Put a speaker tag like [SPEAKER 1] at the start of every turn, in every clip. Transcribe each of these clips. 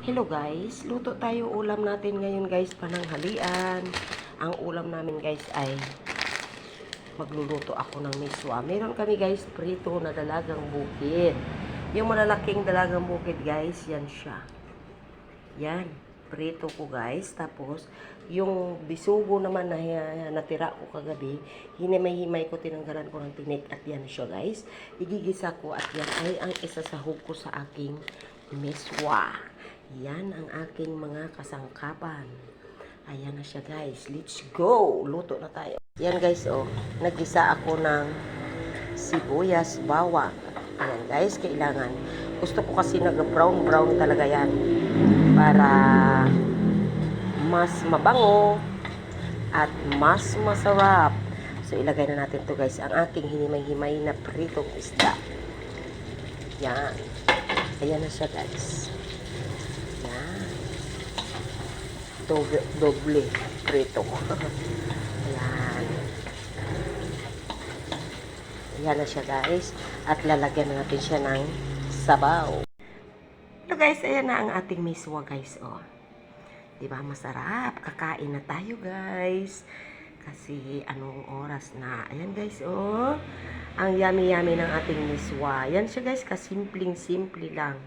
[SPEAKER 1] Hello guys, luto tayo ulam natin ngayon guys, pananghalian. Ang ulam namin guys ay magluluto ako ng miswa. Meron kami guys prito na dalagang bukid. Yung malalaking dalagang bukid guys, yan siya. Yan, prito ko guys. Tapos, yung bisugo naman na natira ko kagabi, hinimay-himay ko, tinanggalan ko ng tinik at yan siya guys. Igigisa ko at yan ay ang isasahog ko sa aking miswa. Yan ang aking mga kasangkapan. Ayan na siya guys. Let's go! Luto na tayo. Yan guys, oh. Naggisa ako ng sibuyas, bawang. Ayan guys, kailangan. Gusto ko kasi nag-brown-brown talaga yan. Para mas mabango at mas masarap. So, ilagay na natin to guys. Ang aking hinimay-himay na pritong isda. Yan. Ayan na siya guys. Doble prito. Ayan. Ayan na siya guys. At lalagyan na natin siya ng sabaw. So guys, ayan na ang ating miswa guys. Oh. Diba masarap? Kakain na tayo guys. Kasi anong oras na. Ayan guys, oh. Ang yummy-yummy ng ating miswa. Ayan siya guys, kasimpleng-simple lang.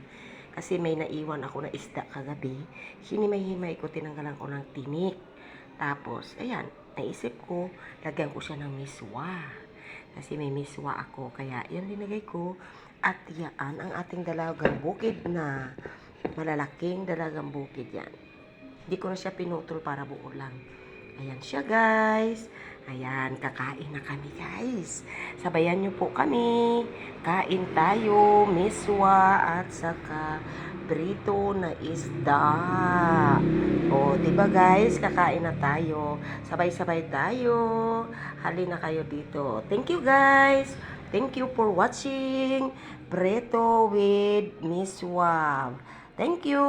[SPEAKER 1] Kasi may naiwan ako na isda kagabi. Hinimay-himay ko, tinanggalan ko ng tinik. Tapos, ayan, naisip ko, lagyan ko siya ng miswa. Kasi may miswa ako, kaya yan linagay ko. At yan, ang ating dalagang bukid na malalaking dalagang bukid yan. Hindi ko na siya pinutol para buo lang. Ayan siya guys. Ayan, kakain na kami guys. Sabayan nyo po kami. Kain tayo, miswa at saka prito na isda. O, diba guys, kakain na tayo. Sabay-sabay tayo. Halina kayo dito. Thank you guys. Thank you for watching. Prito with miswa. Thank you.